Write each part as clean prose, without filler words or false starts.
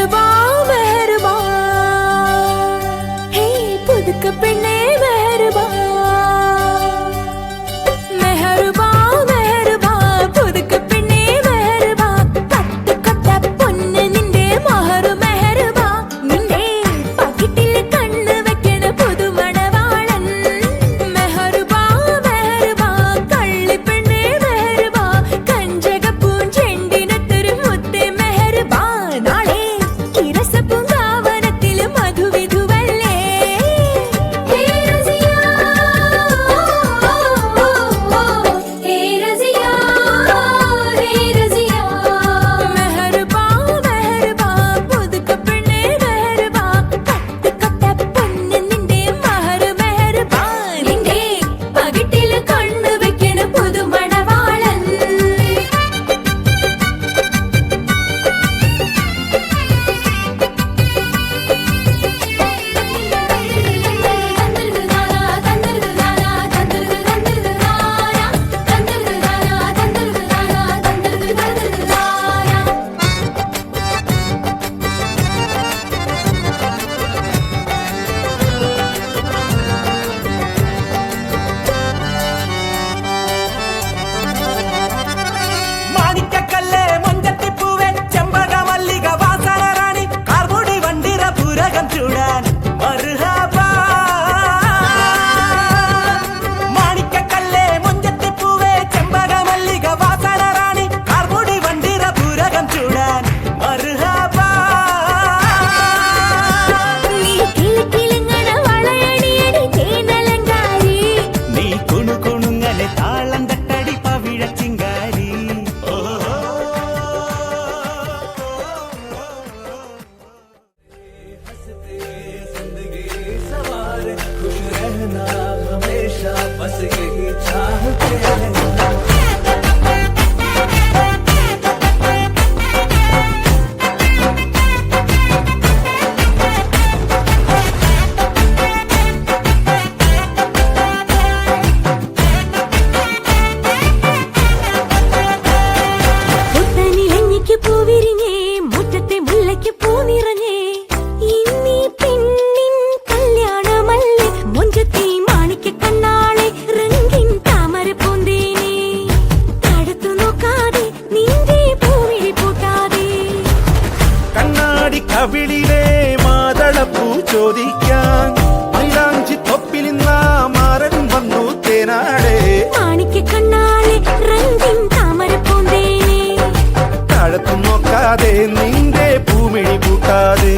മെഹർബാ മെഹർബാ ഹേ പുതുക്ക പെണ്ണേ മെഹർബാ മെഹർബാ മെഹർബാ പുതുക്ക പെണ്ണേ മെഹർബാ പട്ടുകൊത്ത പൊന്ന് നിന്റെ മഹർ മെഹർബാ നിന്റെ പകിട്ടിൽ കണ്ണ് വെക്കണ പുതുമണവാളൻ മെഹർബാ മെഹർബാ കള്ളി പെണ്ണേ മെഹർബാ കഞ്ചകപ്പൂൻ ചെണ്ടിനത്തൊരു മുത്തേ മെഹർബാ നാളെ ഇരസപ്പൂങ്കാവനത്തിൽ മധുവിധുവല്ലേ ഹേ റസിയാ ഹേ റസിയാ ഹേ റസിയാ മെഹർബാ മെഹർബാ പുതുക്ക പെണ്ണേ മെഹർബാ പട്ടുകൊത്ത പൊന്ന് നിന്റെ മഹർ മെഹർബാ നിന്റെ പകിട്ടിൽ കണ്ണ് വെക്കണ പുതുമണവാളൻ മാണിക്കക്കല്ലേ മുഞ്ചത്തിപ്പൂവേ ചെമ്പക മല്ലിക വാസന റാണി കാർമുടി വണ്ടിര പുരകം ചൂടാൻ മർഹബാ മാണിക്കക്കല്ലേ മുഞ്ചത്തിപ്പൂവേ ചെമ്പക മല്ലിക വാസന റാണി കാർമുടി വണ്ടിര പുരകം ചൂടാൻ മർഹബാ നീ കിളിക്കിളിങ്ങണ വളയണിയടി തേനലങ്കാരി നീ കുണുകുണുങ്ങലെ താളം തട്ടടി പവിഴ ചിങ്കാരി പുത്തനിലഞ്ഞിക്ക് പൂവിരിഞ്ഞേ മുറ്റത്തെ മുല്ലയ്ക്ക് പൂ നിറഞ്ഞേ ഇന്നീ പെണ്ണിൻ കല്യാണമല്ലേ മുഞ്ചത്തി മാണിക്ക കണ്ണാളെ റംഗിൻ താമര പൂന്തേനെ തടുത്തു നോക്കാതെ നിന്റെ പൂവിഴി പൂട്ടാതെ കണ്ണാടി കവിളിലെ മാതളപ്പൂ ചോദിക്കാൻ മൈലാഞ്ചി തൊപ്പിൽ നിന്നാ മാറൻ വന്നു തേനാടേ മാണിക്ക കണ്ണാളെ റംഗിൻ താമര പൂന്തേനെ താഴത്തു നോക്കാതെ നിന്റെ പൂമിഴി പൂട്ടാതെ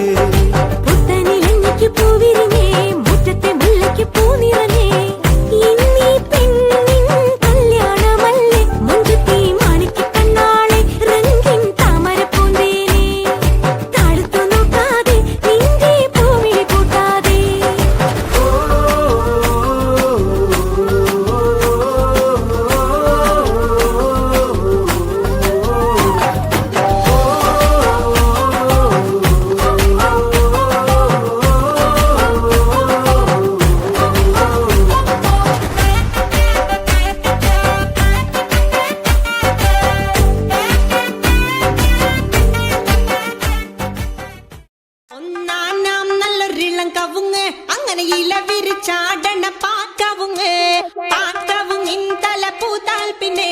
പുത്തനിലഞ്ഞിക്ക് പൂവിരിഞ്ഞേ മുറ്റത്തെ മുല്ലയ്ക്ക് പൂ നിറഞ്ഞേ ഇന്നീ പെണ്ണിൻ കല്യാണമല്ലേ മുഞ്ചത്തി മാണിക്ക കണ്ണാളെ റംഗിൻ താമര പൂന്തേനെ തടുത്തു നോക്കാതെ നിന്റെ പൂമിഴി പൂട്ടാതെ ഒന്നാനാം നല്ലൊരിളം കവുങ്ങ് അങ്ങനെ ഇല വിരിച്ചാടണ പാക്കവുങ്ങ് പാക്കവുങ്ങിൻ തല പൂത്താൽ പിന്നെ